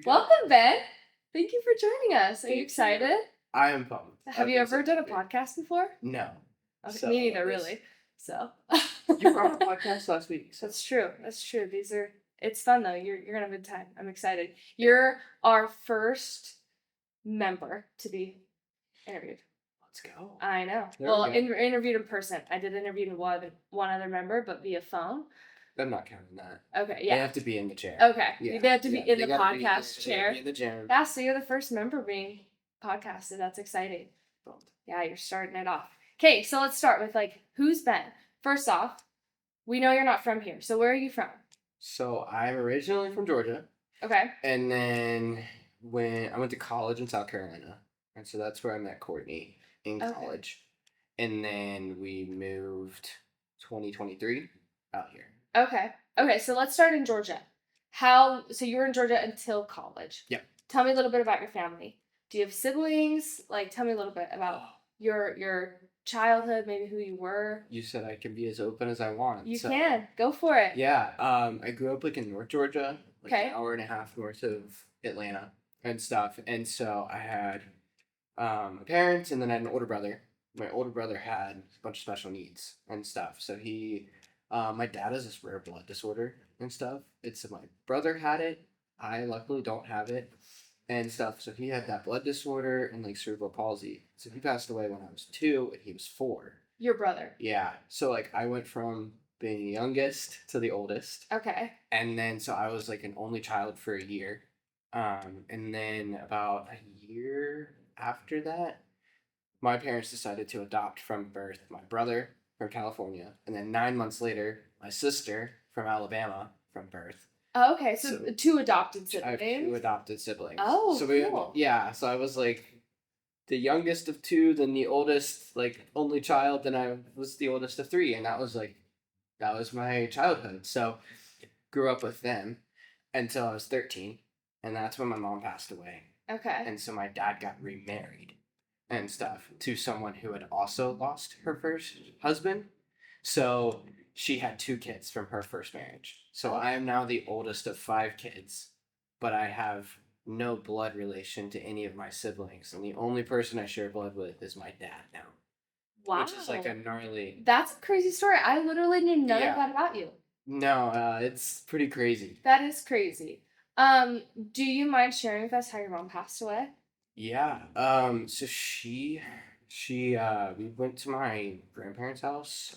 Welcome, Ben. Thank you for joining us. Are you excited? I am pumped. Have you ever done a podcast before? No. Okay, So, me neither, really. So You were on a podcast last week. So. That's true. It's fun though. You're gonna have a good time. I'm excited. You're our first member to be interviewed. Let's go. I know. Interviewed in person. I did interview one other member, but via phone. I'm not counting that. Okay, yeah. They have to be in the chair. Okay. Yeah. They have to be in the podcast chair. In the chair. Yeah, so you're the first member being podcasted. That's exciting. Yeah, you're starting it off. Okay, so let's start with who's Ben? First off, we know you're not from here. So where are you from? So I'm originally from Georgia. Okay. And then when I went to college in South Carolina, and so that's where I met Courtney in college. And then we moved 2023 out here. Okay, so let's start in Georgia. So you were in Georgia until college. Yeah. Tell me a little bit about your family. Do you have siblings? Tell me a little bit about your childhood, maybe who you were. You said I can be as open as I want. You can. Go for it. Yeah. I grew up in North Georgia, an hour and a half north of Atlanta and stuff. And so I had my parents, and then I had an older brother. My older brother had a bunch of special needs and stuff. So my dad has this rare blood disorder and stuff. My brother had it. I luckily don't have it and stuff. So he had that blood disorder and cerebral palsy. So he passed away when I was 2 and he was 4. Your brother? Yeah. So I went from being the youngest to the oldest. Okay. And then so I was an only child for a year. And then about a year after that, my parents decided to adopt from birth my brother from California, and then 9 months later, my sister from Alabama from birth. Oh, okay. So 2 adopted siblings. I have 2 adopted siblings. Oh, so cool. So I was the youngest of 2, then the oldest, only child, then I was the oldest of 3, and that was my childhood. So grew up with them until I was 13, and that's when my mom passed away. Okay. And so my dad got remarried and stuff to someone who had also lost her first husband. So she had 2 kids from her first marriage. So I am now the oldest of 5 kids, but I have no blood relation to any of my siblings. And the only person I share blood with is my dad now. Wow. Which is a gnarly... That's a crazy story. I literally knew none of that about you. No, it's pretty crazy. That is crazy. Do you mind sharing with us how your mom passed away? Yeah. So we went to my grandparents' house.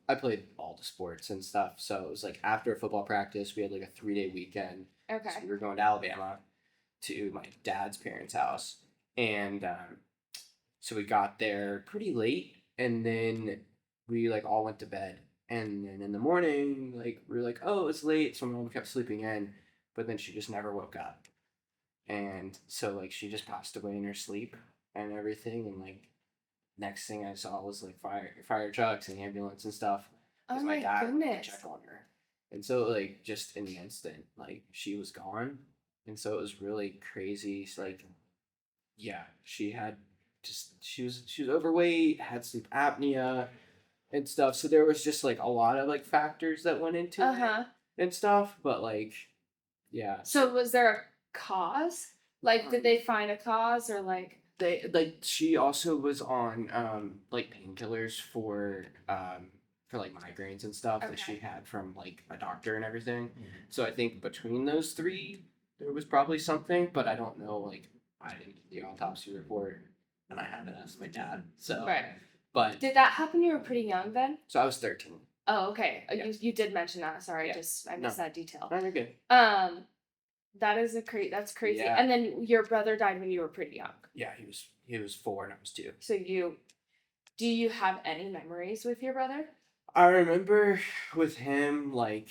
I played all the sports and stuff. So it was after a football practice, we had a 3-day weekend. Okay. So we were going to Alabama to my dad's parents' house. And so we got there pretty late, and then we all went to bed. And then in the morning, we were oh, it's late. So my mom kept sleeping in, but then she just never woke up. And so she just passed away in her sleep and everything, and next thing I saw was fire trucks and ambulance and stuff. Oh my dad goodness. To check on her. And so just in the instant, she was gone. And so it was really crazy. So, yeah, she was overweight, had sleep apnea and stuff. So there was just a lot of factors that went into it and stuff. But yeah. So was there a cause? Did they find a cause, or they she also was on painkillers for migraines and stuff that she had from a doctor and everything. Mm-hmm. So I think between those 3 there was probably something, but I don't know. I didn't get the autopsy report, and I haven't asked my dad. So right. But did that happen? You were pretty young then. So I was 13. Oh, okay. Yeah. You did mention that. Sorry, yeah. I missed that detail. No, you're good. That's crazy. Yeah. And then your brother died when you were pretty young. Yeah, he was 4 and I was 2. So do you have any memories with your brother? I remember with him, my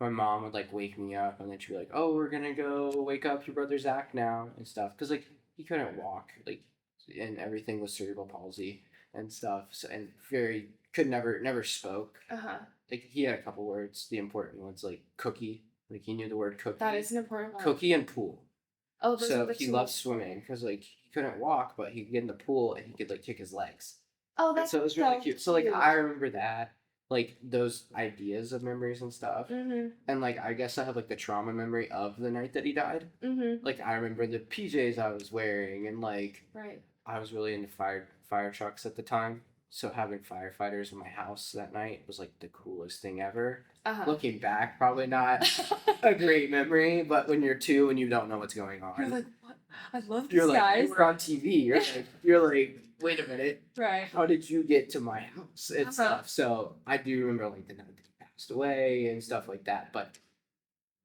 mom would wake me up, and then she'd be "Oh, we're gonna go wake up your brother Zach now" and stuff, because he couldn't walk, and everything was cerebral palsy and stuff. So, and never spoke. He had a couple words. The important ones cookie. He knew the word cookie. That is an important one. Cookie and pool. Oh, those so are the he two. loved swimming because he couldn't walk, but he could get in the pool and he could kick his legs. Oh, that's so it was really cute. So I remember that, like those ideas of memories and stuff. Mhm. And like I guess I have like the trauma memory of the night that he died. Mhm. Like I remember the PJs I was wearing, and like Right. I was really into fire trucks at the time. So having firefighters in my house that night was like the coolest thing ever. Looking back, probably not a great memory, but when you're 2 and you don't know what's going on, You're like, what? I love these you're like, guys. we're on TV. You're like, wait a minute, Right. how did you get to my house and stuff? So I do remember like the night that he passed away and stuff like that, but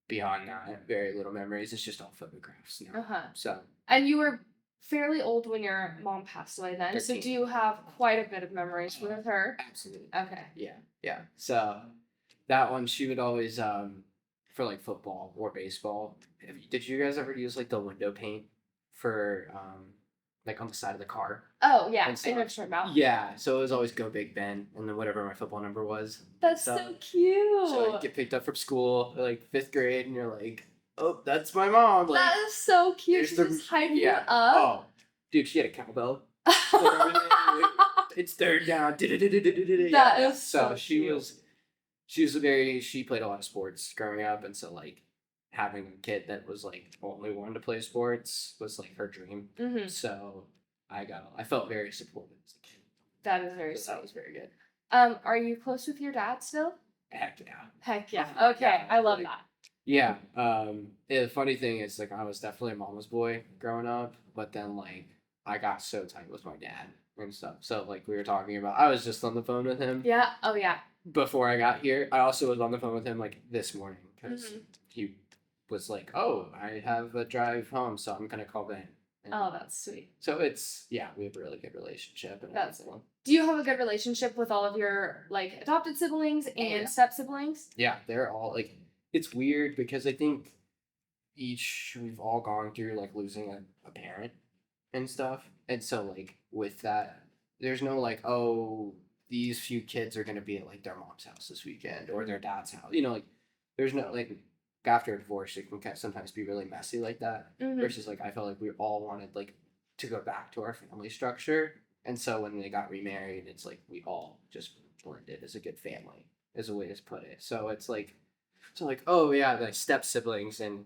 beyond that, very little memories. It's just all photographs now. So. And you were fairly old when your mom passed away then, 13. so do you have quite a bit of memories with her? Absolutely. Okay. Yeah. So that one, she would always for like football or baseball. Did you guys ever use like the window paint for like on the side of the car? Oh yeah, I know And what you're talking about. Yeah, so it was always Go Big Ben, and then whatever my football number was. That's so cute. So I get picked up from school, like 5th grade, and you're like, oh, that's my mom. Like, that is so cute. She's just hyping you up. Oh, dude, she had a cowbell. It's third down. That is so she cute. was. She played a lot of sports growing up, and so like having a kid that was like only wanted to play sports was like her dream. Mhm. So I felt very supported as a kid. That is very So sweet. that was very good. Are you close with your dad still? Heck yeah. Heck yeah. Okay, I love that. Yeah. The funny thing is, like, I was definitely a mama's boy growing up, but then like I got so tight with my dad and stuff. So like we were talking about, I was just on the phone with him. Yeah. Oh yeah. Before I got here, I also was on the phone with him like this morning because he was like, "Oh, I have a drive home, so I'm gonna call Ben." Oh, that's sweet. So it's we have a really good relationship. And That's everything. Do you have a good relationship with all of your like adopted siblings and step siblings? Yeah, they're all like. It's weird because I think we've all gone through like losing a parent and stuff, and so like with that, there's no like, oh, these few kids are gonna be at like their mom's house this weekend or their dad's house. Like there's no like after a divorce it can sometimes be really messy like that. Versus like I felt like we all wanted like to go back to our family structure, and so when they got remarried, it's like we all just blended as a good family is a way to put it. So it's like oh yeah, the step siblings and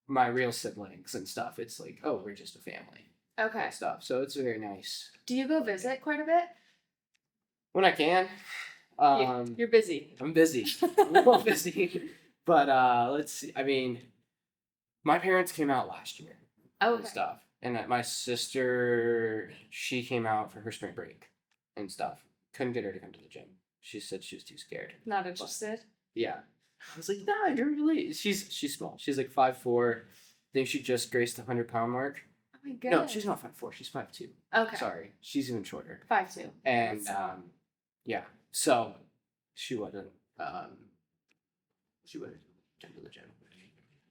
my real siblings and stuff. It's like, oh, we're just a family. Okay. And stuff. So it's very nice. Do you go visit quite a bit? When I can. You're busy. I'm busy. I'm a little busy. But let's see. I mean, my parents came out last year. Okay. And stuff. And my sister, she came out for her spring break and stuff. Couldn't get her to come to the gym. She said she was too scared. Not interested? Yeah. I was like, nah, you're really. She's small. She's like 5'4". I think she just graced the 100-pound mark. Oh my god. No, she's not 5'4". She's 5'2". Okay. Sorry, she's even shorter. 5'2". And yeah, so she wouldn't come to the gym.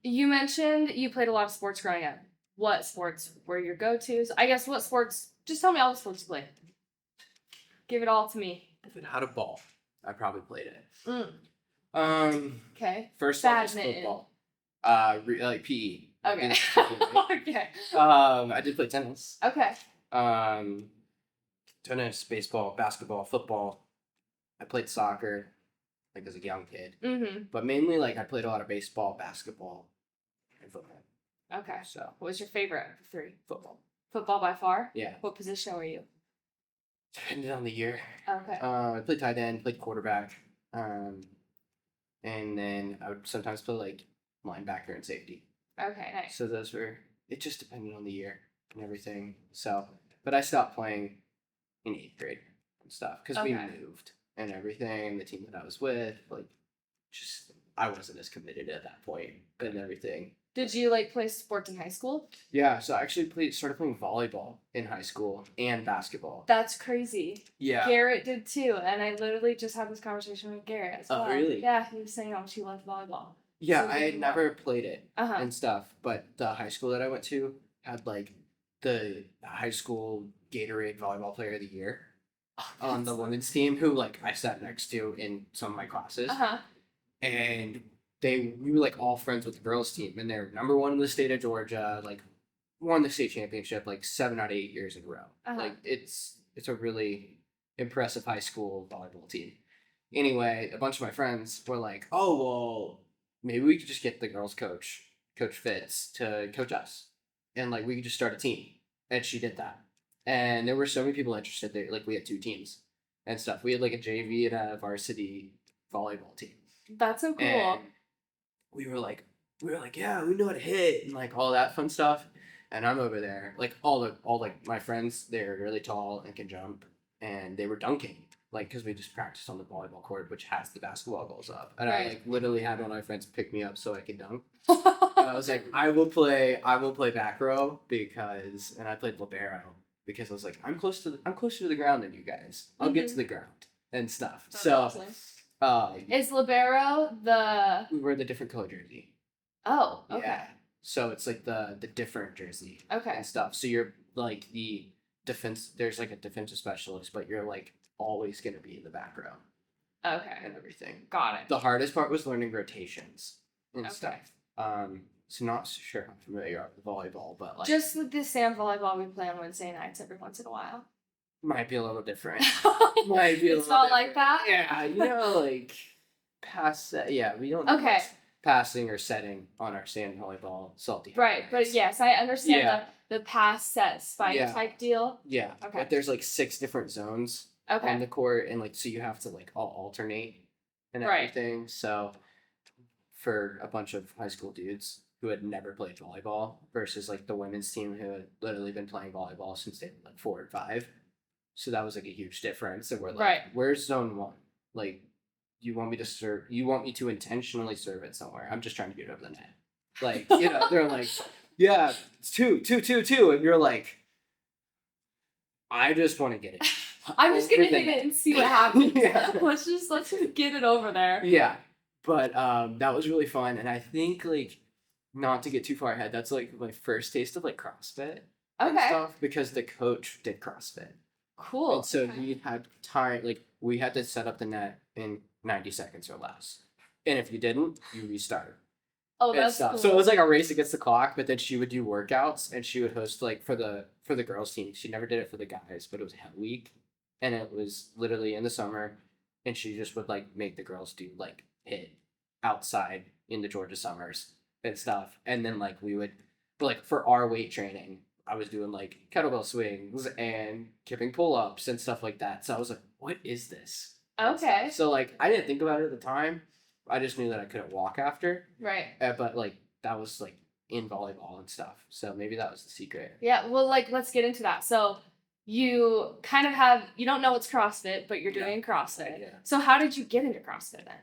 You mentioned you played a lot of sports growing up. What sports were your go-tos? I guess what sports? Just tell me all the sports you played. Give it all to me. If it had a ball, I probably played it. Okay. First off, football. Like PE. Okay. Okay. I did play tennis. Okay. Tennis, baseball, basketball, football. I played soccer, like as a young kid. But mainly, like I played a lot of baseball, basketball, and football. Okay. So, what was your favorite of the 3? Football. Football by far. Yeah. What position were you? Depended on the year. Okay. I played tight end, played quarterback, and then I would sometimes play like linebacker and safety. Okay, nice. So it just depended on the year and everything. So, but I stopped playing in 8th grade and stuff because we moved and everything. And the team that I was with, like, just I wasn't as committed at that point and everything. Did you like play sports in high school? Yeah, so I actually started playing volleyball in high school and basketball. That's crazy. Yeah. Garrett did too, and I literally just had this conversation with Garrett as well. Oh, really? Yeah, he was saying how much he loved volleyball. Yeah, So I had never played it and stuff, but the high school that I went to had like the high school Gatorade volleyball player of the year on the women's team who like I sat next to in some of my classes. And we were like all friends with the girls team, and they're number 1 in the state of Georgia, like won the state championship like 7 out of 8 years in a row. Like it's a really impressive high school volleyball team. Anyway, a bunch of my friends were like, oh, well, maybe we could just get the girls coach, Coach Fitz, to coach us. And like we could just start a team. And she did that. And there were so many people interested there. Like we had 2 teams and stuff. We had like a JV and a varsity volleyball team. That's so cool. And we were like, yeah, we know how to hit and like all that fun stuff. And I'm over there, like all like my friends, they're really tall and can jump, and they were dunking, like because we just practiced on the volleyball court, which has the basketball goals up, and I like literally had one of my friends pick me up so I could dunk. And I was like, I will play back row because, and I played libero because I was like, I'm closer to the ground than you guys. I'll get to the ground and stuff. That's awesome. Is libero the? We wear the different color jersey. Oh, okay. Yeah. So it's like the different jersey. Okay. And stuff. So you're like the defense. There's like a defensive specialist, but you're like always gonna be in the back row. Okay. And everything. Got it. The hardest part was learning rotations and stuff. So not sure how familiar you are with volleyball, but like just with the sand volleyball we play on Wednesday nights every once in a while. Might be a little different. It's not like that. Yeah, like past that. Yeah, we don't. Okay. Passing or setting on our sand volleyball salty. Right, but yes, I understand the pass set spike type deal. Yeah. Okay. But there's like 6 different zones on the court, and like so you have to like all alternate and everything. So for a bunch of high school dudes who had never played volleyball versus like the women's team who had literally been playing volleyball since they were like 4 and 5. So that was like a huge difference. And we're like, where's zone 1? Like, you want me to serve? You want me to intentionally serve it somewhere? I'm just trying to get it over the net. Like, they're like, yeah, it's 2, 2, 2, 2, and you're like, I just want to get it. I'm just gonna hit it and see what happens. Let's just get it over there. Yeah, but that was really fun, and I think like not to get too far ahead. That's like my first taste of like CrossFit and stuff because the coach did CrossFit. Cool. And so we had time, like we had to set up the net in 90 seconds or less. And if you didn't, you restart. Oh, that's cool. So it was like a race against the clock, but then she would do workouts and she would host like for the girls team. She never did it for the guys, but it was Hell Week. And it was literally in the summer, and she just would like make the girls do like hit outside in the Georgia summers and stuff. And then like we would, but like for our weight training, I was doing like kettlebell swings and kipping pull-ups and stuff like that. So I was like, what is this? Okay. So like I didn't think about it at the time. I just knew that I couldn't walk after. Right. But like that was like in volleyball and stuff. So maybe that was the secret. Yeah. Well, like let's get into that. So you kind of you don't know it's CrossFit, but you're doing CrossFit. Yeah. So how did you get into CrossFit then?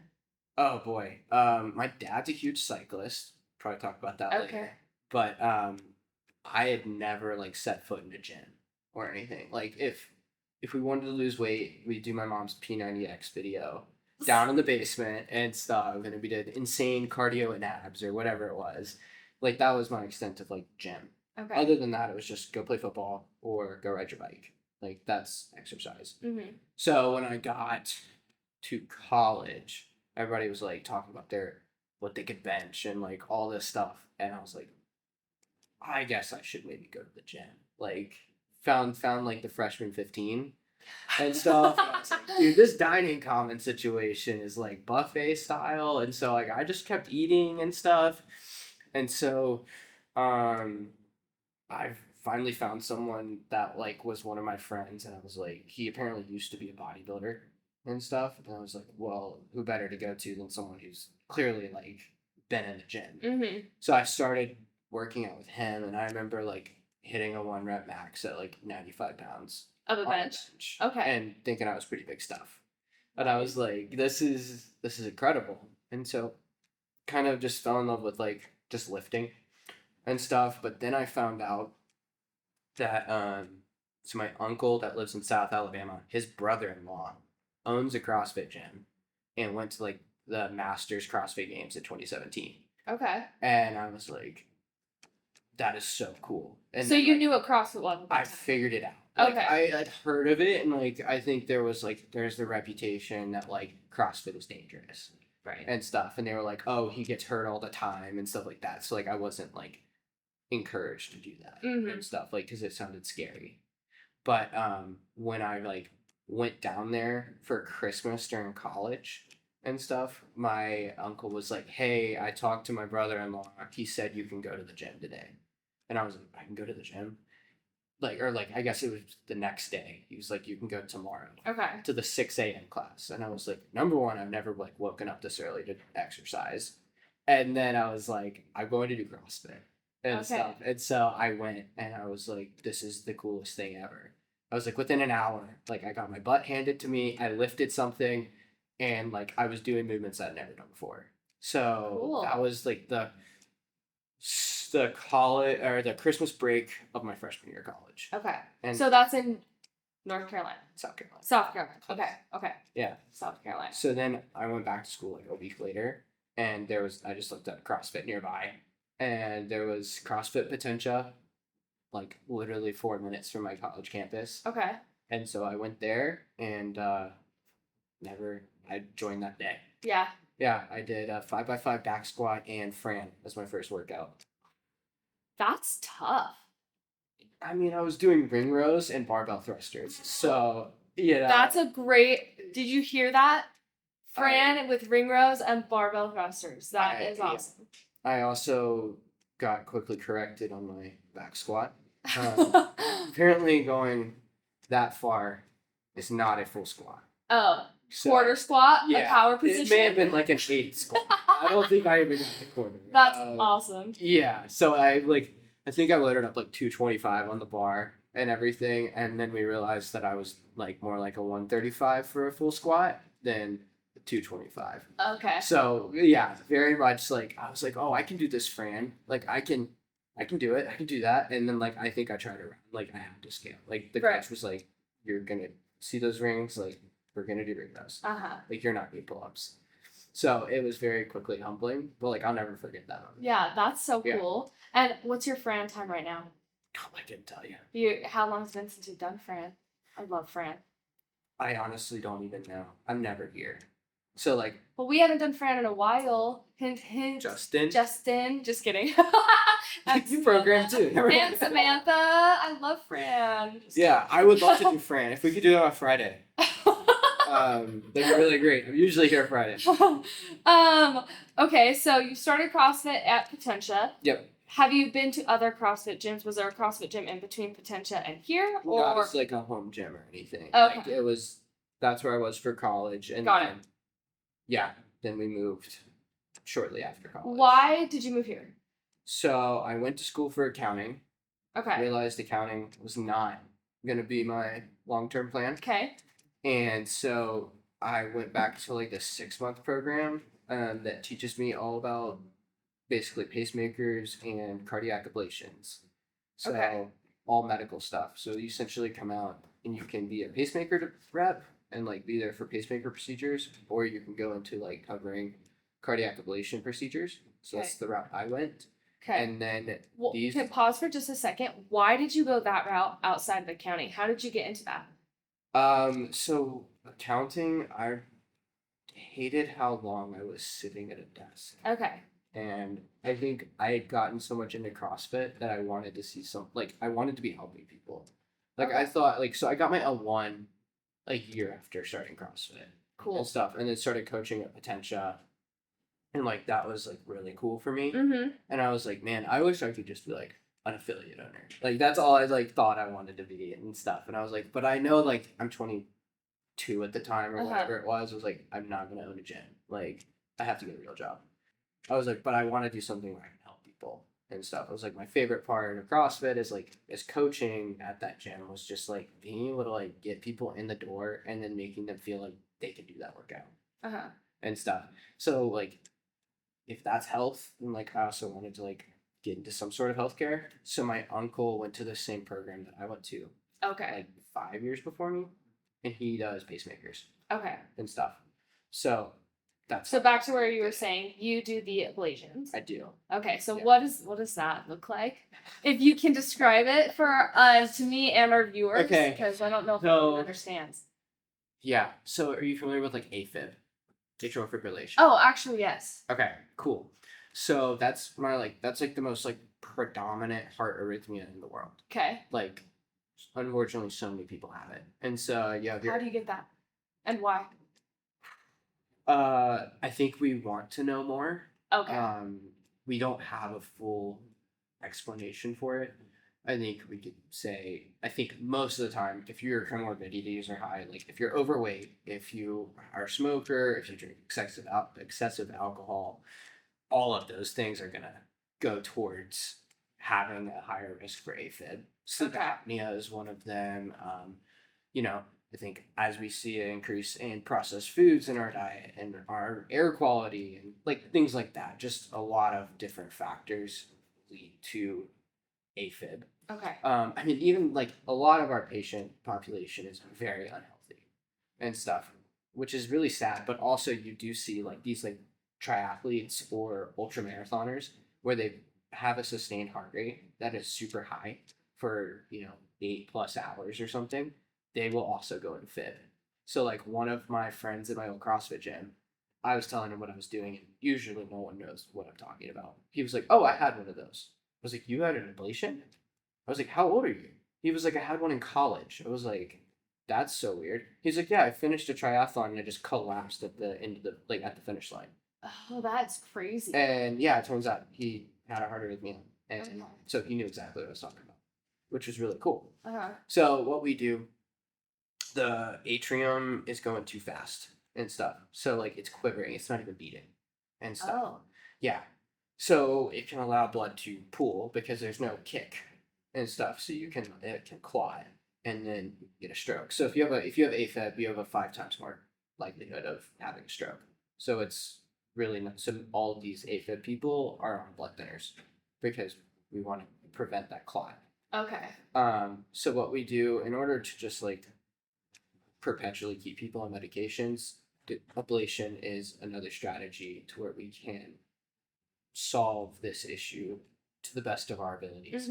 Oh boy. My dad's a huge cyclist. Probably talk about that later. But I had never like set foot in a gym or anything. Like if we wanted to lose weight, we'd do my mom's P90X video down in the basement and stuff, and we did insane cardio and abs or whatever it was. Like that was my extent of like gym. Okay. Other than that, it was just go play football or go ride your bike. Like that's exercise. Mm-hmm. So when I got to college, everybody was like talking about what they could bench and like all this stuff, and I was like, I guess I should maybe go to the gym. Like found like the freshman 15 and stuff. And I was like, dude, this dining common situation is like buffet style, and so like I just kept eating and stuff, and so I finally found someone that like was one of my friends, and I was like, he apparently used to be a bodybuilder and stuff, and I was like, well, who better to go to than someone who's clearly like been in the gym. Mm-hmm. So I started working out with him, and I remember like hitting a 1 rep max at like 95 pounds of a bench. Okay. And thinking I was pretty big stuff, and I was like, this is incredible. And so kind of just fell in love with like just lifting and stuff. But then I found out that so my uncle that lives in South Alabama, his brother-in-law owns a CrossFit gym and went to like the Masters CrossFit Games in 2017. Okay. And I was like, that is so cool. And so you knew what CrossFit was? I figured it out. Like, Okay. I'd heard of it, and like I think there's the reputation that like CrossFit was dangerous. Right. And stuff. And they were like, oh, he gets hurt all the time and stuff like that. So like I wasn't like encouraged to do that and stuff, like because it sounded scary. But when I like went down there for Christmas during college and stuff, my uncle was like, "Hey, I talked to my brother-in-law. He said you can go to the gym today." And I was like, "I can go to the gym?" I guess it was the next day. He was like, "You can go tomorrow." Okay. To the 6 a.m. class. And I was like, number one, I've never like woken up this early to exercise. And then I was like, I'm going to do CrossFit and stuff. And so I went and I was like, this is the coolest thing ever. I was like, within an hour, like I got my butt handed to me, I lifted something, and like I was doing movements that I'd never done before. So that was like the college or the Christmas break of my freshman year of college. Okay. And so that's in North Carolina. South Carolina. South Carolina. Okay. Yeah. South Carolina. So then I went back to school like a week later, and I just looked at CrossFit nearby, and there was CrossFit Potentia, like literally 4 minutes from my college campus. Okay. And so I went there, and I joined that day. Yeah. Yeah, I did a 5x5 back squat and Fran as my first workout. That's tough. I mean, I was doing ring rows and barbell thrusters, so yeah. That's a great. Did you hear that? Fran with ring rows and barbell thrusters. That is awesome. I also got quickly corrected on my back squat. Apparently, going that far is not a full squat. Oh, so, quarter squat, a power position. It may have been like an 8 squat. I don't think I even got the quarter. That's awesome. Yeah, so I think I loaded up like 225 on the bar and everything, and then we realized that I was like more like a 135 for a full squat than 225. Okay. So yeah, very much like I was like, oh, I can do this, Fran. Like I can do it. I can do that. And then like I think I tried it around. Like I had to scale. Like the coach was like, you're gonna see those rings. Like we're gonna do ring rows. Like you're not gonna pull ups. So it was very quickly humbling, but like I'll never forget that moment. Yeah, that's so cool. And what's your Fran time right now? Oh, I can tell you. How long has it been since you've done Fran? I love Fran. I honestly don't even know. I'm never here. So like. Well, we haven't done Fran in a while. Hint, hint. Justin. Just kidding. You program too. And Samantha. I love Fran. Yeah, I would love to do Fran. If we could do it on Friday. That'd be really great. I'm usually here Friday. Okay, so you started CrossFit at Potentia. Yep. Have you been to other CrossFit gyms? Was there a CrossFit gym in between Potentia and here? Or not as like a home gym or anything. Okay. Like that's where I was for college. And got it. Yeah. Then we moved shortly after college. Why did you move here? So I went to school for accounting. Okay. Realized accounting was not gonna be my long-term plan. Okay. And so I went back to like the 6-month program that teaches me all about basically pacemakers and cardiac ablations. So all medical stuff. So you essentially come out and you can be a pacemaker rep and like be there for pacemaker procedures, or you can go into like covering cardiac ablation procedures. So that's the route I went. Okay. And then can pause for just a second. Why did you go that route outside of accounting? How did you get into that? So accounting, I hated how long I was sitting at a desk. Okay. And I think I had gotten so much into CrossFit that I wanted to see I wanted to be helping people. Like I thought, so I got my L1 a year after starting CrossFit. Cool. And stuff, and then started coaching at Potentia. And that was really cool for me. Mm-hmm. And I was like, man, I wish I could just be an affiliate owner. That's all I thought I wanted to be and stuff. And I was like, but I know I'm 22 at the time or whatever it was. I was like, I'm not gonna own a gym. I have to get a real job. I was like, but I want to do something where I can help people and stuff. I was like, my favorite part of CrossFit is coaching at that gym was just being able to get people in the door and then making them feel like they can do that workout and stuff. So if that's health, then I also wanted to get into some sort of healthcare. So my uncle went to the same program that I went to. Okay. 5 years before me, and he does pacemakers. Okay. And stuff. So that's. So back to where you were saying you do the ablations. I do. Okay. So what does that look like? If you can describe it for to me and our viewers. Okay. Because I don't know if anyone understands. Yeah. So are you familiar with AFib? Atrial fibrillation. Oh, actually, yes. Okay, cool. So that's my that's the most predominant heart arrhythmia in the world. Okay. unfortunately, so many people have it. And so, yeah. How do you get that? And why? I think we want to know more. Okay. We don't have a full explanation for it. I think we could say, I think most of the time, if your comorbidities are high, like if you're overweight, if you are a smoker, if you drink excessive alcohol, all of those things are going to go towards having a higher risk for AFib. Sleep apnea is one of them. You know, I think as we see an increase in processed foods in our diet and our air quality and like things like that, just a lot of different factors lead to AFib. Okay. I mean, even like a lot of our patient population is very unhealthy and stuff, which is really sad. But also, you do see like these like triathletes or ultra marathoners where they have a sustained heart rate that is super high for 8+ hours or something. They will also go in fib. So like one of my friends at my old CrossFit gym, I was telling him what I was doing, and usually no one knows what I'm talking about. He was like, "Oh, I had one of those." I was like, "You had an ablation?" I was like, "How old are you?" He was like, "I had one in college." I was like, "That's so weird." He's like, "Yeah, I finished a triathlon and I just collapsed at the end of at the finish line." Oh, that's crazy. And yeah, it turns out he had a heart arrhythmia, and so he knew exactly what I was talking about, which was really cool. So what we do, the atrium is going too fast and stuff. So like it's quivering, it's not even beating and stuff. Oh. Yeah. So it can allow blood to pool because there's no kick and stuff. So it can clot and then get a stroke. So if you have AFib, you have a 5 times more likelihood of having a stroke. So it's really not, so all of these AFib people are on blood thinners because we want to prevent that clot. Okay. So what we do in order to just like perpetually keep people on medications, ablation is another strategy to where we can solve this issue to the best of our abilities,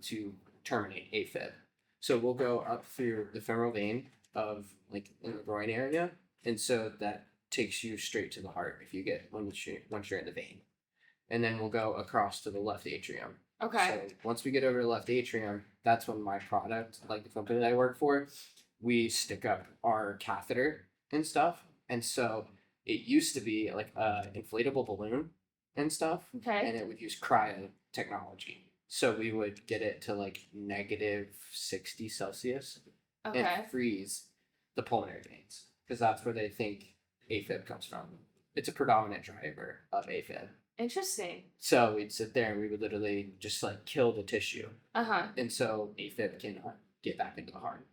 to terminate AFib. So we'll go up through the femoral vein of like in the groin area, and so that takes you straight to the heart if you get once you're in the vein, and then we'll go across to the left atrium. Okay. So once we get over the left atrium, that's when my product, like the company that I work for, we stick up our catheter and stuff. And so it used to be like a inflatable balloon and stuff. Okay. And it would use cryo technology. So we would get it to like -60 Celsius and freeze the pulmonary veins because that's where they think AFib comes from. It's a predominant driver of AFib. Interesting. So we'd sit there and we would literally just like kill the tissue. And so AFib cannot get back into the heart,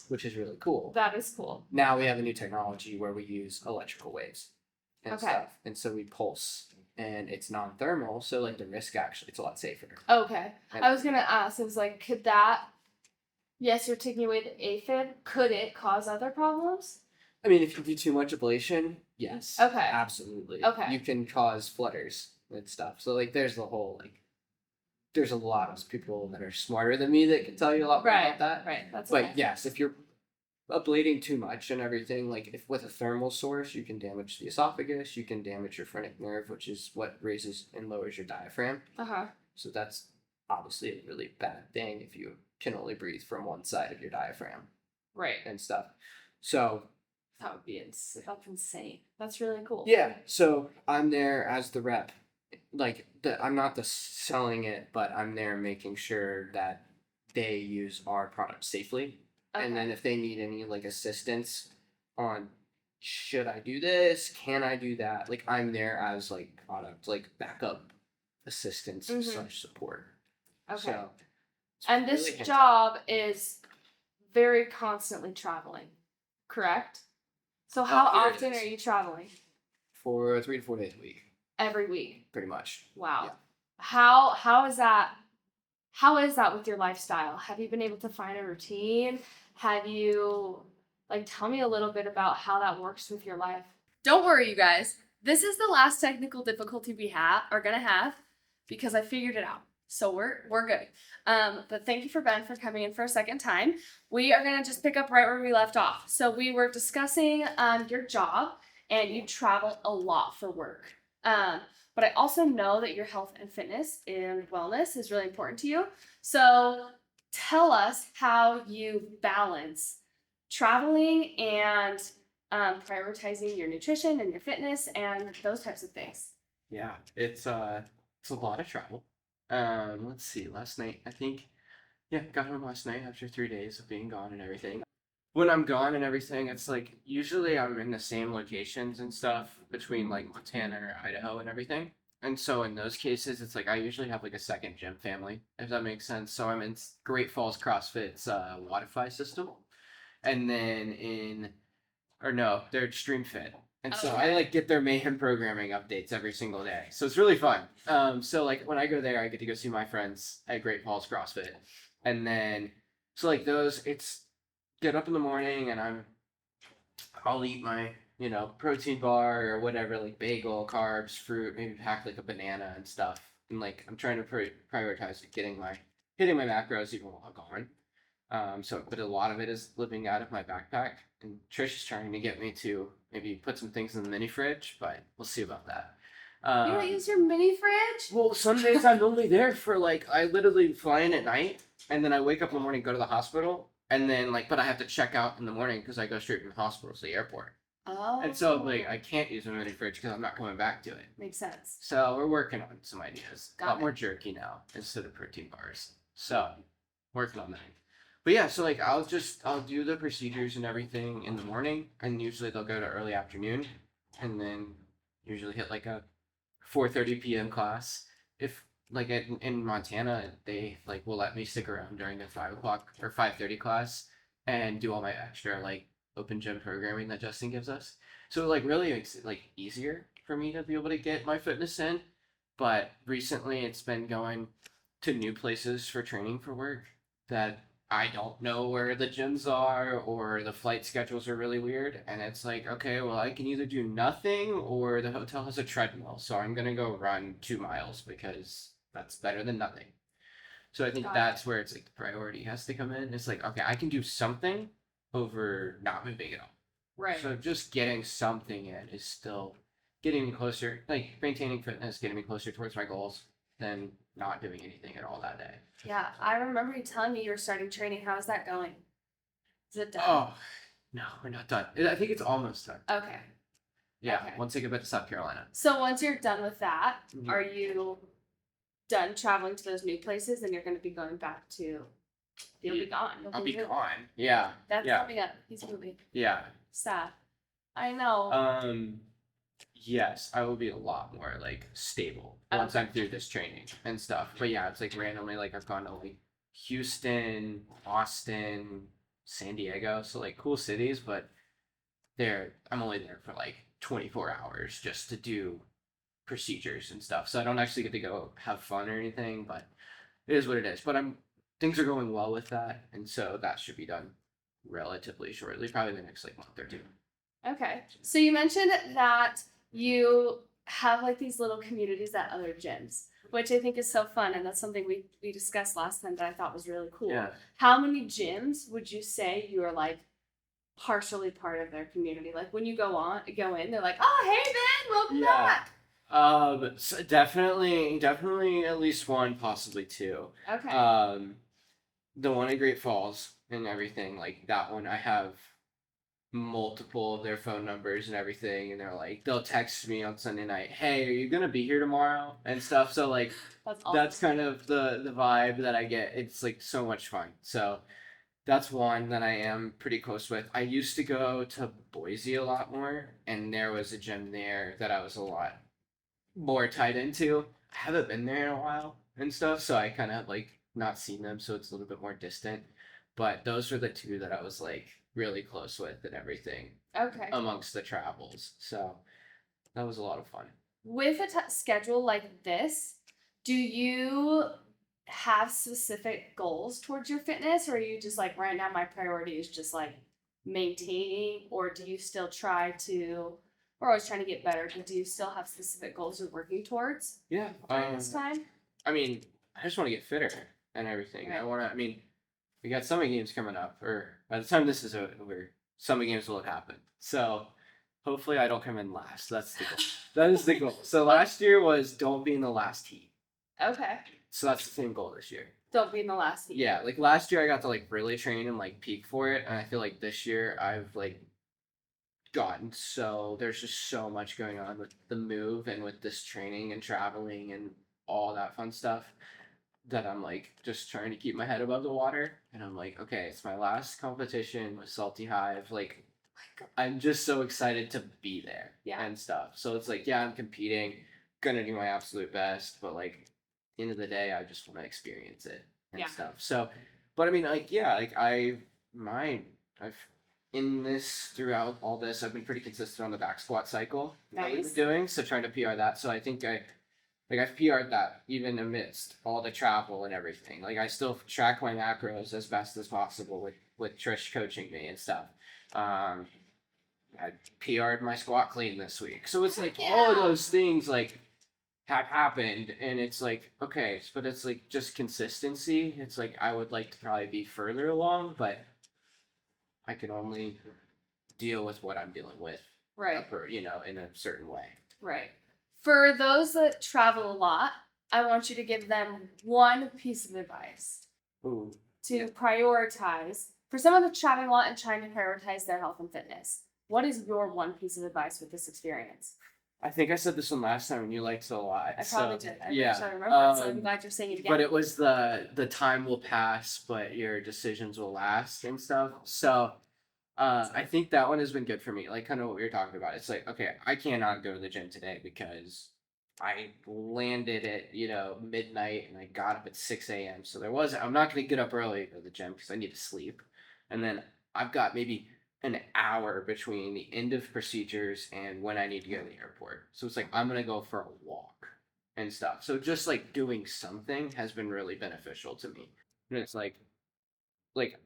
which is really cool. That is cool. Now we have a new technology where we use electrical waves and stuff. And so we pulse and it's non-thermal. So like the risk it's a lot safer. Okay. And I was going to ask, it was like, yes, you're taking away the AFib. Could it cause other problems? I mean, if you do too much ablation, yes. Okay. Absolutely. Okay. You can cause flutters and stuff. So like there's the whole there's a lot of people that are smarter than me that can tell you a lot more about that. Right. But yes, if you're ablating too much and everything, like if with a thermal source, you can damage the esophagus, you can damage your phrenic nerve, which is what raises and lowers your diaphragm. So that's obviously a really bad thing if you can only breathe from one side of your diaphragm. Right. And stuff. So that would be that's insane. That's really cool. Yeah. So I'm there as the rep. Like I'm not the selling it, but I'm there making sure that they use our product safely. And then if they need any like assistance on should I do this? Can I do that? Like I'm there as like product, like backup assistance / support. Okay. So, and this really job is very constantly traveling, correct? So how often are you traveling? For 3 to 4 days a week. Every week. Pretty much. Wow. Yeah. How is that? How is that with your lifestyle? Have you been able to find a routine? Have you tell me a little bit about how that works with your life? Don't worry, you guys. This is the last technical difficulty we are gonna have because I figured it out. So we're good. But thank you for Ben for coming in for a second time. We are gonna just pick up right where we left off. So we were discussing your job, and you travel a lot for work. But I also know that your health and fitness and wellness is really important to you. So tell us how you balance traveling and prioritizing your nutrition and your fitness and those types of things. Yeah, it's a lot of travel. Let's see. Last night, I think, yeah, got home last night after 3 days of being gone and everything. When I'm gone and everything, it's like usually I'm in the same locations and stuff between like Montana or Idaho and everything. And so in those cases, it's like I usually have like a second gym family, if that makes sense. So I'm in Great Falls CrossFit's Wi-Fi system, and then in or no, they're Extreme Fit. And so I like get their mayhem programming updates every single day. So it's really fun. So like when I go there, I get to go see my friends at Great Falls CrossFit, and then so like those, it's get up in the morning and I'll eat my protein bar or whatever, like bagel, carbs, fruit, maybe pack like a banana and stuff. And like I'm trying to prioritize getting my hitting my macros even while I'm gone. But a lot of it is living out of my backpack. And Trish is trying to get me to maybe put some things in the mini fridge, but we'll see about that. You don't use your mini fridge? Well, some days I'm only there for like, I literally fly in at night, and then I wake up in the morning, go to the hospital, and then like, but I have to check out in the morning because I go straight from the hospital to the airport. Oh. And so like, I can't use my mini fridge because I'm not coming back to it. Makes sense. So we're working on some ideas. Got a lot it. more jerky now instead of protein bars. So working on that. But yeah, so like I'll do the procedures and everything in the morning, and usually they'll go to early afternoon, and then usually hit like a 4:30 p.m. class. If like in Montana, they like will let me stick around during the 5 o'clock or 5:30 class and do all my extra like open gym programming that Justin gives us. So it like really makes it like easier for me to be able to get my fitness in. But recently, it's been going to new places for training for work that I don't know where the gyms are, or the flight schedules are really weird. And it's like, okay, well, I can either do nothing or the hotel has a treadmill. So I'm going to go run 2 miles because that's better than nothing. So I think Got it. that's where it's like the priority has to come in. It's like, okay, I can do something over not moving at all. Right. So just getting something in is still getting me closer, like maintaining fitness, getting me closer towards my goals than not doing anything at all that day. Yeah, I remember you telling me you were starting training. How is that going? Is it done? Oh, no, we're not done. I think it's almost done. Okay. Yeah, Okay. once I get back to South Carolina. So once you're done with that, Mhm. are you done traveling to those new places and you're going to be going back to. You'll be gone. I'll be gone. Yeah. That's yeah. coming up. He's moving. Yeah. Sad. I know. Yes, I will be a lot more like stable once I'm through this training and stuff. But yeah, it's like randomly like I've gone to like Houston, Austin, San Diego, so like cool cities, but I'm only there for like 24 hours just to do procedures and stuff. So I don't actually get to go have fun or anything, but it is what it is. But things are going well with that, and so that should be done relatively shortly, probably the next like month or two. Okay. So you mentioned that you have like these little communities at other gyms, which I think is so fun, and that's something we discussed last time that I thought was really cool. Yeah. How many gyms would you say you are like partially part of their community? Like when you go in, they're like, "Oh, hey Ben, welcome back." So definitely at least one, possibly two. Okay. The one at Great Falls and everything, like that one, I have multiple of their phone numbers and everything, and they'll text me on Sunday night, "Hey, are you gonna be here tomorrow?" and stuff. So like That's awesome. that's kind of the vibe that I get. It's like so much fun. So that's one that I am pretty close with. I used to go to Boise a lot more, and there was a gym there that I was a lot more tied into. I haven't been there in a while and stuff, so I kind of like not seen them, so it's a little bit more distant. But those were the two that I was like really close with and everything Okay. amongst the travels. So that was a lot of fun. With a schedule like this, do you have specific goals towards your fitness, or are you just like, right now my priority is just like maintaining, or do you still try to, we're always trying to get better, but do you still have specific goals you're working towards Yeah. during this time? I mean, I just want to get fitter and everything. Right. We got summer games coming up, or by the time this is over, summer games will have happened. So hopefully I don't come in last. That's the goal. That is the goal. So last year was don't be in the last heat. Okay. So that's the same goal this year. Don't be in the last heat. Yeah, like last year I got to like really train and like peak for it, and I feel like this year I've like gotten so there's just so much going on with the move and with this training and traveling and all that fun stuff that I'm like just trying to keep my head above the water. And I'm like, okay, it's my last competition with Salty Hive. Like, I'm just so excited to be there and stuff. So it's like, yeah, I'm competing, gonna do my absolute best, but like, end of the day, I just want to experience it and stuff. So, but I mean, like, yeah, like I've in this throughout all this, I've been pretty consistent on the back squat cycle that we've been doing. So trying to PR that. So I think I've PR'd that even amidst all the travel and everything. Like I still track my macros as best as possible with Trish coaching me and stuff. I PR'd my squat clean this week. So it's like all of those things like have happened, and it's like, okay, but it's like just consistency. It's like I would like to probably be further along, but I can only deal with what I'm dealing with. Right. In a certain way. Right. For those that travel a lot, I want you to give them one piece of advice to prioritize. For someone that's traveling a lot and trying to prioritize their health and fitness, what is your one piece of advice with this experience? I think I said this one last time and you liked it a lot. I probably did. I remember it, so I'm glad you're saying it again. But it was the time will pass, but your decisions will last and stuff. So I think that one has been good for me. Like kind of what we were talking about. It's like, okay, I cannot go to the gym today because I landed at, midnight and I got up at 6 a.m. So I'm not going to get up early to go to the gym because I need to sleep. And then I've got maybe an hour between the end of procedures and when I need to go to the airport. So it's like, I'm going to go for a walk and stuff. So just like doing something has been really beneficial to me. And it's like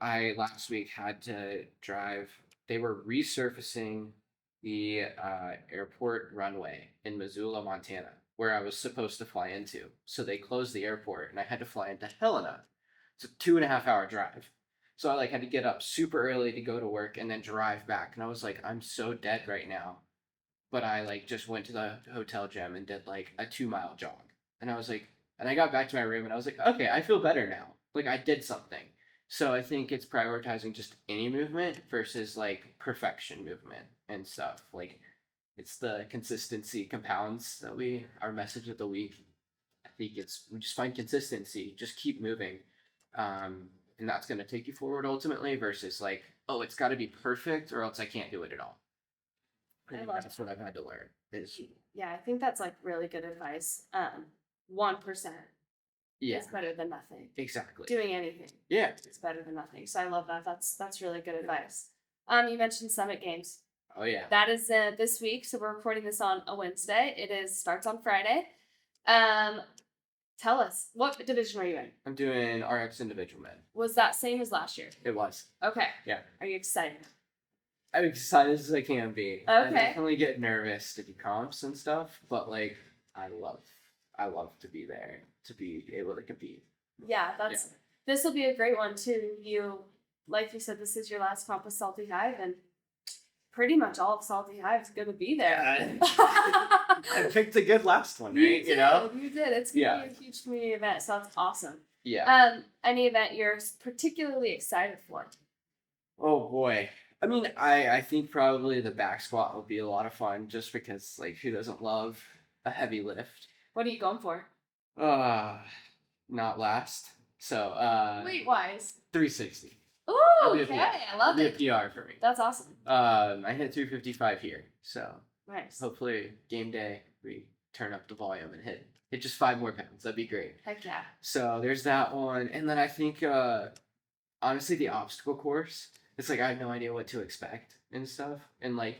I last week had to drive, they were resurfacing the airport runway in Missoula, Montana, where I was supposed to fly into. So they closed the airport and I had to fly into Helena. It's a 2.5 hour drive. So I had to get up super early to go to work and then drive back. And I was like, I'm so dead right now. But I just went to the hotel gym and did a 2-mile jog. And I was like, and I got back to my room and I was like, okay, I feel better now. I did something. So I think it's prioritizing just any movement versus perfection movement and stuff. It's the consistency compounds that our message of the week. I think we just find consistency, just keep moving. And that's going to take you forward ultimately versus it's got to be perfect or else I can't do it at all. That's what I've had to learn. Yeah, I think that's really good advice. 1% is better than nothing. Exactly. Doing anything. Yeah. It's better than nothing. So I love that. That's really good advice. You mentioned Summit Games. Oh yeah. That is this week. So we're recording this on a Wednesday. Starts on Friday. Tell us, what division are you in? I'm doing RX individual men. Was that same as last year? It was. Okay. Yeah. Are you excited? I'm excited as I can be. Okay. I definitely get nervous to do comps and stuff, but I love to be there, to be able to compete. Yeah, this will be a great one too. Like you said, this is your last comp with Salty Hive, and pretty much all of Salty Hive is going to be there. I picked a good last one, right? You did. It's going to be a huge community event, so that's awesome. Yeah. Any event you're particularly excited for? Oh boy. I mean, I think probably the back squat will be a lot of fun just because who doesn't love a heavy lift? What are you going for? Not last. So weight-wise? 360. Ooh, okay. I love it. It'll be a PR for me. That's awesome. I hit 355 here, so nice. Hopefully game day we turn up the volume and hit just 5 more pounds. That'd be great. Heck yeah. So there's that one, and then I think honestly the obstacle course. It's I have no idea what to expect and stuff, and I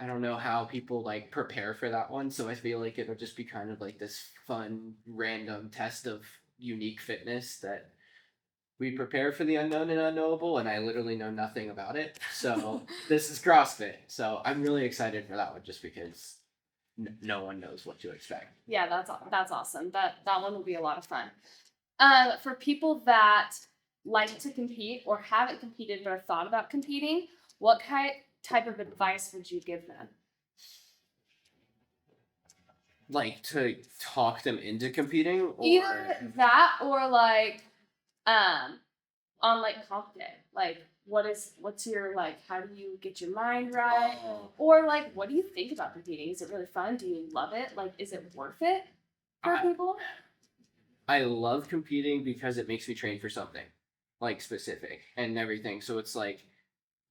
don't know how people prepare for that one. So I feel it'll just be kind of this fun random test of unique fitness that. We prepare for the unknown and unknowable, and I literally know nothing about it. So this is CrossFit. So I'm really excited for that one just because no one knows what to expect. Yeah, that's awesome. That one will be a lot of fun. For people that like to compete or haven't competed but have thought about competing, what type of advice would you give them? Like to talk them into competing, or either that or like on like comp day, like what's your like how do you get your mind right, or like what do you think about competing? Is it really fun? Do you love it? Like is it worth it for people? I love competing because it makes me train for something like specific and everything. So it's like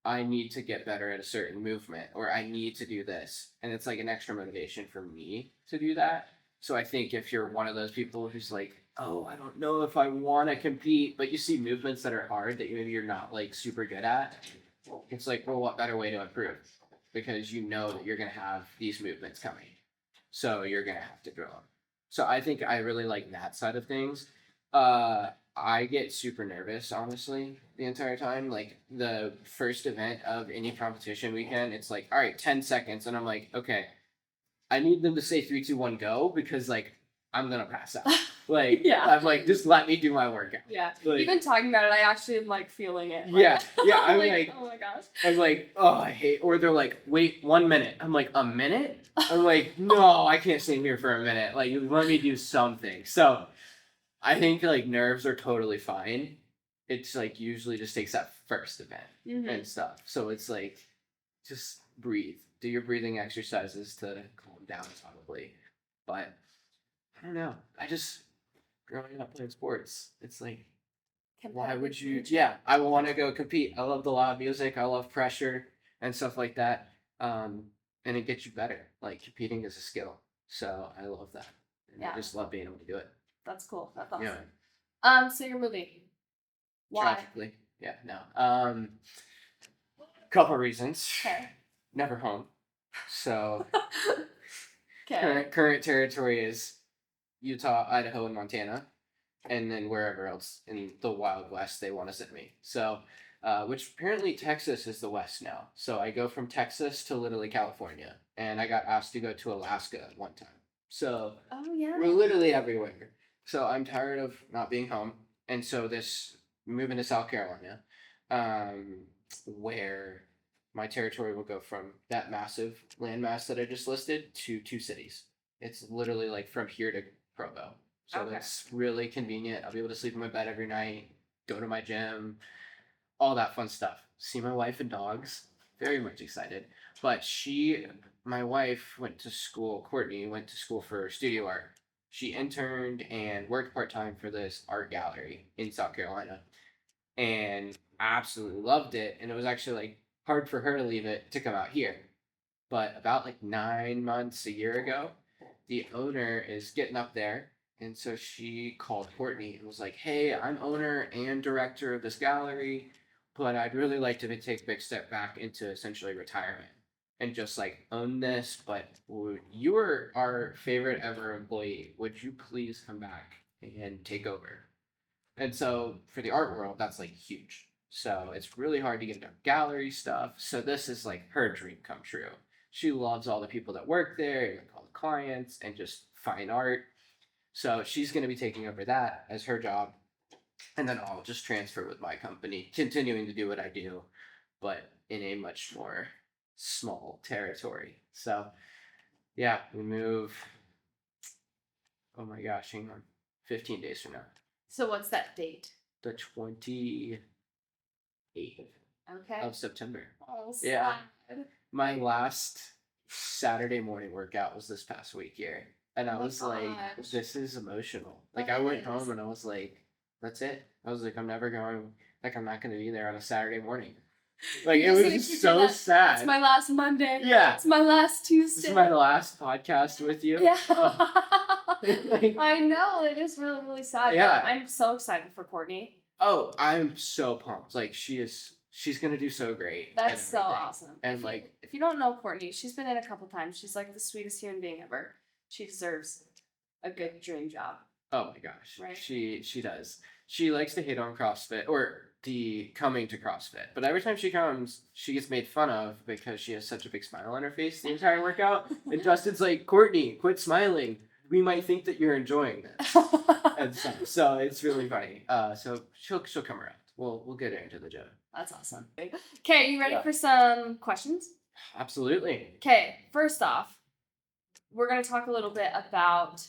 I need to get better at a certain movement, or I need to do this, and it's like an extra motivation for me to do that. So I think if you're one of those people who's like, oh, I don't know if I want to compete, but you see movements that are hard that maybe you're not like super good at, it's like, well, what better way to improve? Because you know that you're gonna have these movements coming, so you're gonna have to drill them. So I think I really like that side of things. I get super nervous, honestly, the entire time. Like the first event of any competition weekend, it's like, all right, 10 seconds. And I'm like, okay, I need them to say 3, 2, 1, go, because like I'm gonna pass out. Like Yeah. I'm like, just let me do my workout. Yeah. Like, even talking about it, I actually am like feeling it. Yeah. I'm like, oh my gosh. I'm like, oh, I hate. Or they're like, wait 1 minute. I'm like, a minute? I'm like, no, I can't stay here for a minute. Like, you let me do something. So I think like nerves are totally fine. It's like usually just takes that first event and stuff. So it's like just breathe. Do your breathing exercises to calm down probably. But I don't know. I just growing up playing sports, it's like why would you I want to go compete. I love the loud music, I love pressure and stuff like that. And it gets you better. Like competing is a skill. So I love that. And I just love being able to do it. That's cool. That's awesome. Yeah. So you're moving. Why? Tragically. Yeah, no. Couple reasons. Okay. Never home. So Okay. current territory is Utah, Idaho, and Montana. And then wherever else in the Wild West they want to send me. So which apparently Texas is the West now. So I go from Texas to literally California. And I got asked to go to Alaska at one time. So we're literally everywhere. So I'm tired of not being home. And so this moving to South Carolina, where my territory will go from that massive landmass that I just listed to 2 cities. It's literally like from here to Provo. So that's really convenient. I'll be able to sleep in my bed every night, go to my gym, all that fun stuff. See my wife and dogs. Very much excited. But my wife went to school, Courtney went to school for studio art. She interned and worked part-time for this art gallery in South Carolina and absolutely loved it. And it was actually like hard for her to leave it to come out here. But about like 9 months, a year ago, the owner is getting up there. And so she called Courtney and was like, hey, I'm owner and director of this gallery, but I'd really like to take a big step back into essentially retirement and just like own this. But you were our favorite ever employee. Would you please come back and take over? And so for the art world, that's like huge. So it's really hard to get into gallery stuff. So this is like her dream come true. She loves all the people that work there, like all the clients, and just fine art. So she's going to be taking over that as her job. And then I'll just transfer with my company, continuing to do what I do, but in a much more small territory. So yeah, we move. Oh my gosh, hang on. 15 days from now. So what's that date? The 28th of September. Oh, yeah. My last Saturday morning workout was this past week here. And I was like, this is emotional. Like I went home and I was like, that's it. I was like, I'm never going, like I'm not going to be there on a Saturday morning. Like it was so sad. It's my last Monday. Yeah. It's my last Tuesday. This is my last podcast with you. Yeah. I know. It is really, really sad. Yeah. I'm so excited for Courtney. Oh, I'm so pumped. Like she's gonna do so great. That's so awesome. And if you don't know Courtney, she's been in a couple times. She's like the sweetest human being ever. She deserves a good dream job. Oh my gosh. Right? She does. She likes to hate on CrossFit or the coming to CrossFit. But every time she comes, she gets made fun of because she has such a big smile on her face the entire workout. And Justin's like, Courtney, quit smiling. We might think that you're enjoying this. And so it's really funny. So she'll come around. We'll get her into the gym. That's awesome. Okay, you ready for some questions? Absolutely. Okay, first off, we're gonna talk a little bit about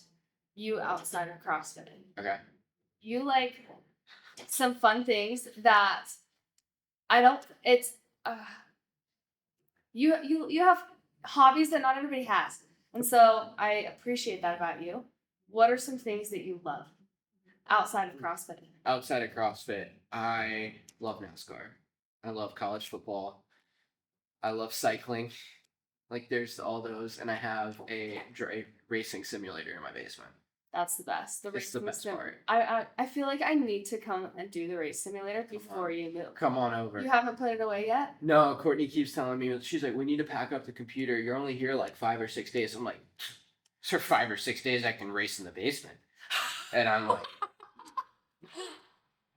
you outside of CrossFit. Okay. You like some fun things that I don't. It's uh, you have hobbies that not everybody has, and so I appreciate that about you. What are some things that you love outside of CrossFit? Outside of CrossFit, I love NASCAR. I love college football. I love cycling. Like there's all those, and I have a racing simulator in my basement. That's the best. It's the best part. I feel like I need to come and do the race simulator before you move. Come on over. You haven't put it away yet? No, Courtney keeps telling me, she's like, we need to pack up the computer. You're only here like 5 or 6 days. I'm like, for 5 or 6 days, I can race in the basement. And I'm like,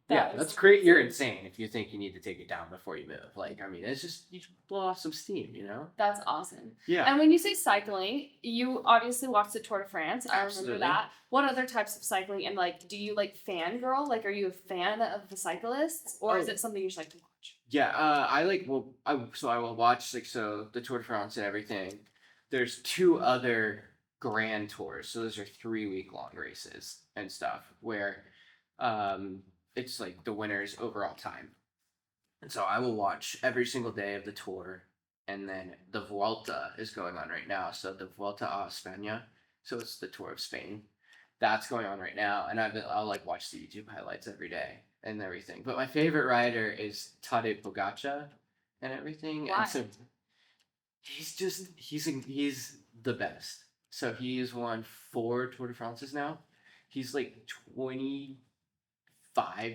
yeah, that's great. You're insane if you think you need to take it down before you move. Like, I mean, it's just, you blow off some steam, you know? That's awesome. Yeah. And when you say cycling, you obviously watched the Tour de France. I Absolutely. remember that. What other types of cycling? And like, do you like fangirl? Like, are you a fan of the cyclists? Or is it something you just like to watch? Yeah, I like, well, I will watch, like, so the Tour de France and everything. There's 2 other grand tours. So those are 3-week long races and stuff where, it's like the winner's overall time. And so I will watch every single day of the tour. And then the Vuelta is going on right now. So the Vuelta a España. So it's the Tour of Spain. That's going on right now. And I'll like watch the YouTube highlights every day and everything. But my favorite rider is Tadej Pogacar and everything. Why? And so he's the best. So he's won 4 Tour de France's now. He's like 25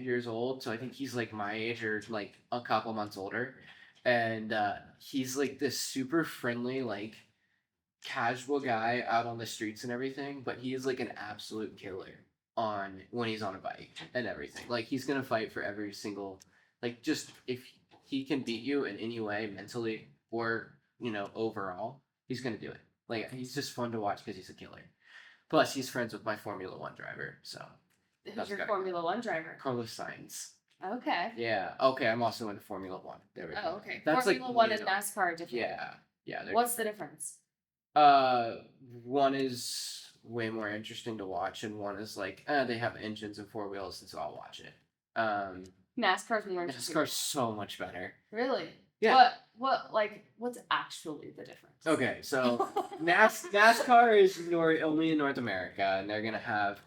years old, so I think he's like my age or like a couple months older, and he's like this super friendly, like casual guy out on the streets and everything, but he is like an absolute killer on when he's on a bike and everything. Like he's gonna fight for every single, like, just if he can beat you in any way mentally or overall, he's gonna do it. Like he's just fun to watch because he's a killer. Plus he's friends with my Formula One driver, so. Who's your Formula One driver? Carlos Sainz. Okay. Yeah. Okay. I'm also into Formula One. There we go. Oh, okay. That's Formula One and NASCAR are different. Yeah. Yeah. What's the difference? One is way more interesting to watch, and one is like, they have engines and 4 wheels, and so I'll watch it. NASCAR's more interesting. NASCAR's so much better. Really? Yeah. What's actually the difference? Okay, so NASCAR is only in North America, and they're gonna have.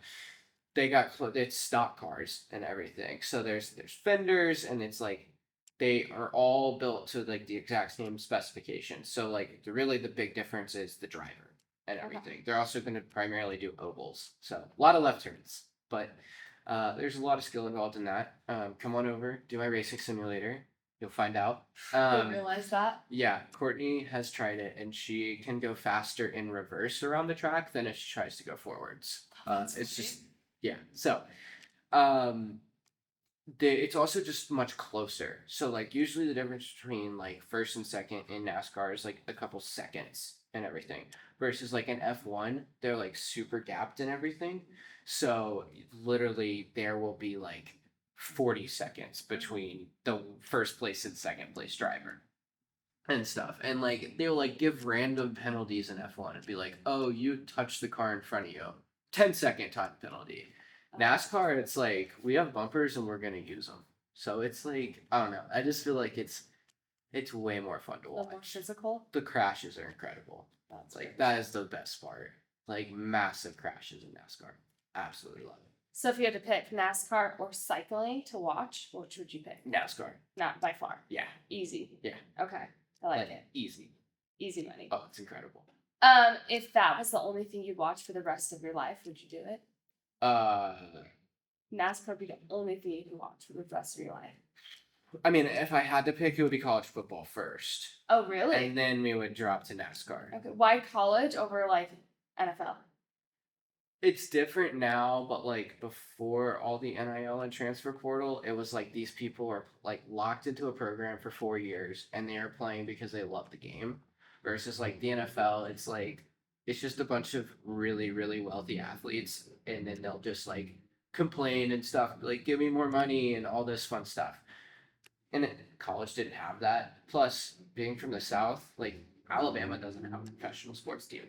It's stock cars and everything. So there's fenders, and it's like they are all built to like the exact same specifications. So like the big difference is the driver and everything. Okay. They're also going to primarily do ovals. So a lot of left turns, but there's a lot of skill involved in that. Come on over, do my racing simulator. You'll find out. Didn't realize that. Yeah, Courtney has tried it, and she can go faster in reverse around the track than if she tries to go forwards. It's just. Yeah, so it's also just much closer. So like usually the difference between like first and second in NASCAR is like a couple seconds and everything, versus like in F1 they're like super gapped and everything. So literally there will be like 40 seconds between the first place and second place driver and stuff, and like they'll like give random penalties in F1 and be like, oh, you touched the car in front of you, 10-second time penalty. NASCAR, it's like, we have bumpers and we're going to use them. So it's like, I don't know. I just feel like it's way more fun to watch. More physical? The crashes are incredible. That's like, that is the best part. Like, massive crashes in NASCAR. Absolutely love it. So if you had to pick NASCAR or cycling to watch, which would you pick? NASCAR. Not by far. Yeah. Easy. Yeah. Okay. I like it. Easy. Easy money. Oh, it's incredible. If that was the only thing you'd watch for the rest of your life, would you do it? NASCAR would be the only thing you can watch for the rest of your life. I mean, if I had to pick, it would be college football first. Oh, really? And then we would drop to NASCAR. Okay. Why college over like NFL? It's different now, but like before all the NIL and transfer portal, it was like these people are like locked into a program for 4 years and they are playing because they love the game. Versus like the NFL, it's like it's just a bunch of really, really wealthy athletes, and then they'll just like complain and stuff, like give me more money and all this fun stuff. And college didn't have that. Plus, being from the South, like Alabama doesn't have a professional sports team.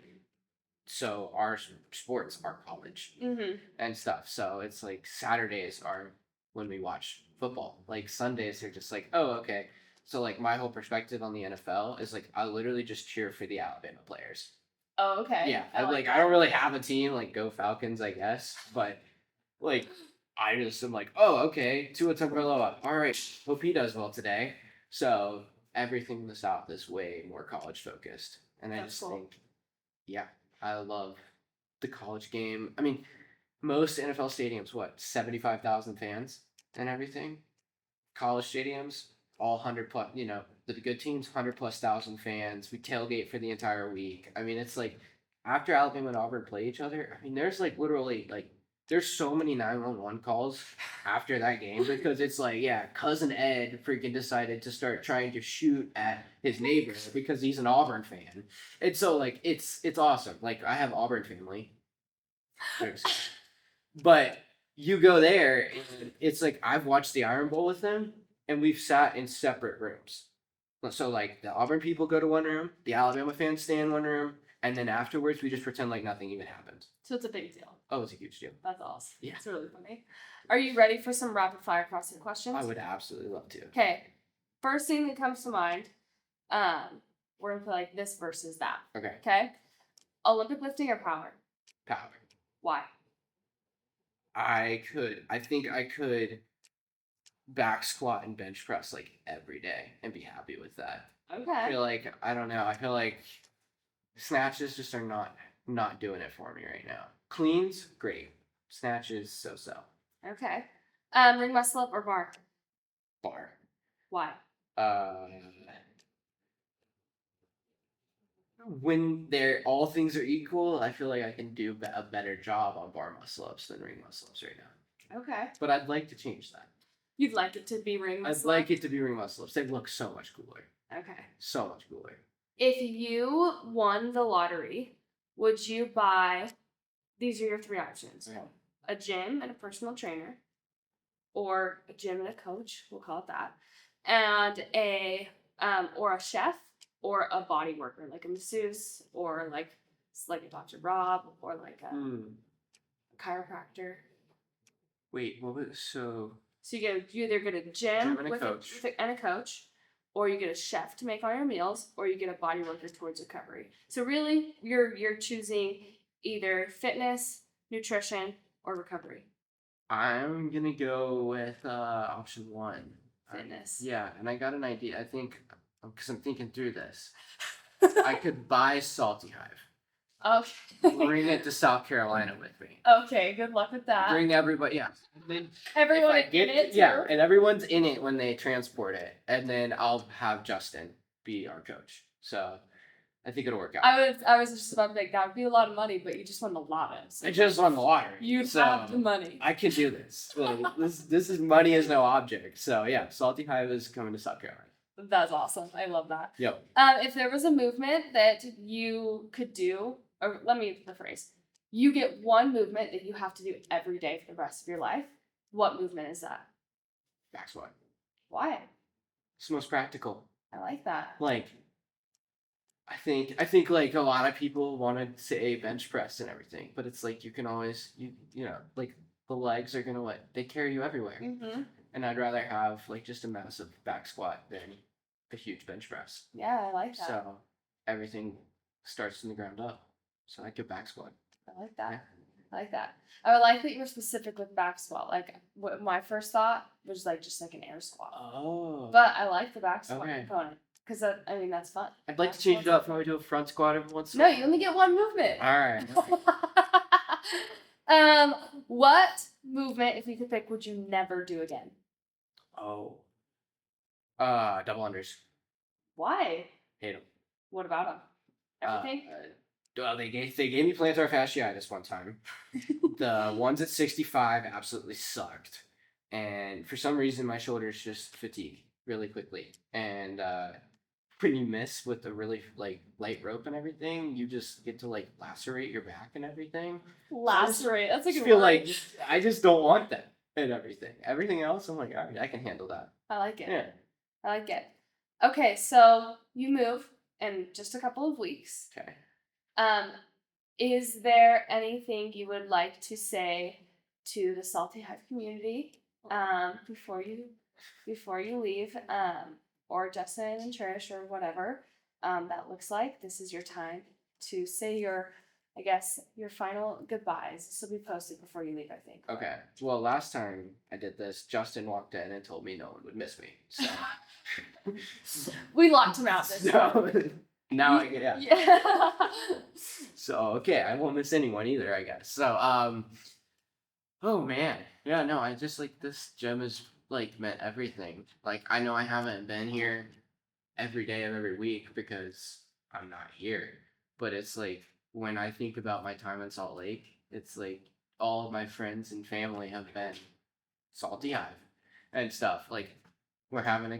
so our sports are college Mm-hmm. and stuff. So it's like Saturdays are when we watch football. Like Sundays are just like, oh, okay. So like my whole perspective on the NFL is like I literally just cheer for the Alabama players. Oh, okay. Yeah, I like I that. don't really have a team, like go Falcons, I guess, but like I just am like, oh, okay, Tua Tagovailoa. All right, hope he does well today. So everything in the South is way more college focused, and I That's just cool. think, yeah, I love the college game. I mean, most NFL stadiums, what, 75,000 fans and everything? College stadiums, all 100 plus, the good teams, 100 plus thousand fans. We tailgate for the entire week. I mean, it's like after Alabama and Auburn play each other, I mean, there's like literally like, there's so many 911 calls after that game because it's like, yeah, cousin Ed freaking decided to start trying to shoot at his neighbor because he's an Auburn fan. And so like it's awesome. Like I have Auburn family. But you go there and it's like I've watched the Iron Bowl with them and we've sat in separate rooms. So like the Auburn people go to one room, the Alabama fans stay in one room, and then afterwards we just pretend like nothing even happened. So it's a big deal. Oh, it's a huge deal. That's awesome. Yeah. It's really funny. Are you ready for some rapid fire crossing questions? I would absolutely love to. Okay. First thing that comes to mind, we're gonna play like this versus that. Okay. Okay. Olympic lifting or power? Power. Why? I think I could back squat and bench press like every day and be happy with that. Okay. I feel like I don't know. I feel like snatches just are not doing it for me right now. Cleans, great. Snatches, so. Okay. Ring muscle up or bar? Bar. Why? When they're all things are equal, I feel like I can do a better job on bar muscle ups than ring muscle ups right now. Okay. But I'd like to change that. You'd like it to be ring muscle I'd like it to be ring muscle ups. They look so much cooler. Okay. So much cooler. If you won the lottery, would you buy, these are your three options, Okay. a gym and a personal trainer, or a gym and a coach, we'll call it that, and or a chef, or a body worker, like a masseuse, or like a Dr. Rob, or like a chiropractor. Wait, what was so you either get a gym and a with coach. and a coach, or you get a chef to make all your meals, or you get a body worker towards recovery. So really, you're choosing either fitness, nutrition, or recovery. I'm gonna go with option one. Fitness. Yeah, and I got an idea. I think because I'm thinking through this, I could buy Salty Hive. Okay. Bring it to South Carolina with me. Okay, good luck with that. Bring everybody, yeah. Everyone in it too? Yeah, and everyone's in it when they transport it, and then I'll have Justin be our coach. So I think it'll work out. I was just about to think that would be a lot of money, but you just won the lotto. So I just won the lottery. You have the money. I can do this. Like, this is money is no object. So yeah, Salty Hive is coming to South Carolina. That's awesome. I love that. Yep. If there was a movement that you could do, or let me rephrase, you get one movement that you have to do every day for the rest of your life. What movement is that? Back squat. Why? It's the most practical. I like that. Like, I think like a lot of people want to say bench press and everything, but it's like you can always you know like the legs are gonna they carry you everywhere. Mm-hmm. And I'd rather have like just a massive back squat than a huge bench press. Yeah, I like that. So everything starts from the ground up. So I could back squat. I like that. Yeah. I like that. I would like that you were specific with back squat. Like what my first thought was like just like an air squat. Oh. But I like the back squat Okay. component because I mean that's fun. I'd like to change it up. Probably do a front squat every once in a No, while. you only get one movement. All right. What movement, if you could pick, would you never do again? Oh. Double unders. Why? Hate them. What about them? Everything? Well, they gave me plantar fasciitis one time. The ones at 65 absolutely sucked, and for some reason my shoulders just fatigue really quickly. And when you miss with the really like light rope and everything, you just get to like lacerate your back and everything. Lacerate. That's a good I feel word. like I just don't want that and everything. Everything else, I'm like, all right, I can handle that. I like it. Yeah. I like it. Okay, so you move in just a couple of weeks. Okay. Is there anything you would like to say to the Salty Hive community before you leave, or Justin and Trish or whatever that looks like? This is your time to say your final goodbyes. This will be posted before you leave, I think. Okay. Well, last time I did this, Justin walked in and told me no one would miss me. So we locked him out this time. Now I get Yeah. So okay, I won't miss anyone either, I guess. So oh man. Yeah, no, I just like this gym has like meant everything. Like I know I haven't been here every day of every week because I'm not here. But it's like when I think about my time in Salt Lake, it's like all of my friends and family have been Salty Hive and stuff. Like we're having a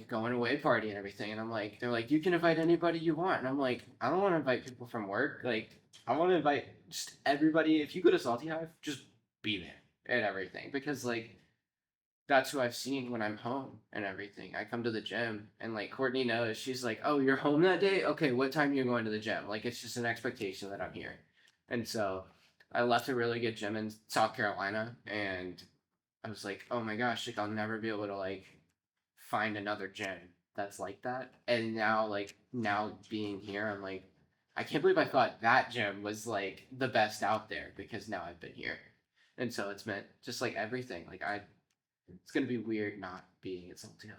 going away party and everything, and I'm like, they're like, you can invite anybody you want, and I'm like, I don't want to invite people from work. Like I want to invite just everybody. If you go to Salty Hive, just be there and everything because like that's who I've seen when I'm home and everything. I come to the gym and like Courtney knows. She's like, "Oh, you're home that day? Okay, what time are you going to the gym?" Like it's just an expectation that I'm here. And so I left a really good gym in South Carolina and I was like, "Oh my gosh, like I'll never be able to like find another gym that's like that." And now being here, I'm like, I can't believe I thought that gym was like the best out there because now I've been here. And so it's meant just like everything. It's gonna be weird not being at Salty Hive.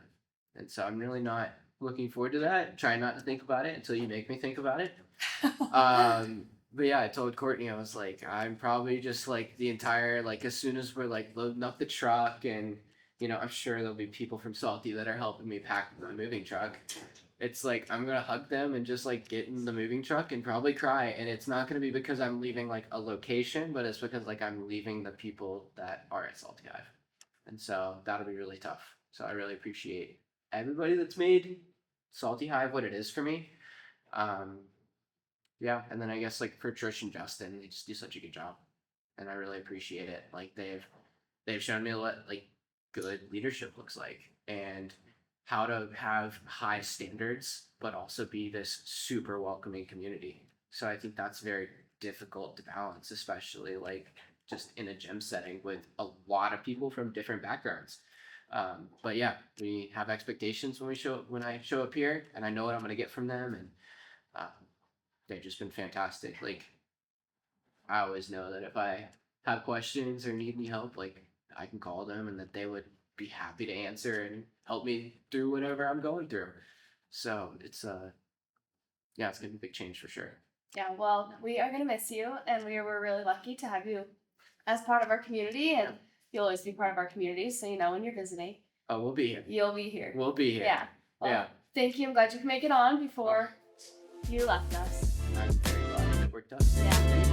And so I'm really not looking forward to that. Try not to think about it until you make me think about it. But yeah, I told Courtney, I was like, I'm probably just like the entire like as soon as we're like loading up the truck and I'm sure there'll be people from Salty that are helping me pack the moving truck. It's like I'm gonna hug them and just like get in the moving truck and probably cry. And it's not gonna be because I'm leaving like a location, but it's because like I'm leaving the people that are at Salty Hive. And so that'll be really tough. So I really appreciate everybody that's made Salty Hive what it is for me. Yeah, and then I guess like for Trish and Justin, they just do such a good job, and I really appreciate it. Like they've shown me what like good leadership looks like, and how to have high standards, but also be this super welcoming community. So I think that's very difficult to balance, especially like just in a gym setting with a lot of people from different backgrounds. But yeah, we have expectations when I show up here, and I know what I'm gonna get from them, and uh, they've just been fantastic. Like I always know that if I have questions or need any help, like I can call them, and that they would be happy to answer and help me through whatever I'm going through. So it's yeah, it's gonna be a big change for sure. Yeah, well, we are gonna miss you, and we're really lucky to have you as part of our community, and you'll always be part of our community. So when you're visiting, oh, we'll be here. You'll be here. We'll be here. Yeah. Well, yeah. Thank you. I'm glad you could make it on before you left us. I'm very glad it worked out. Yeah.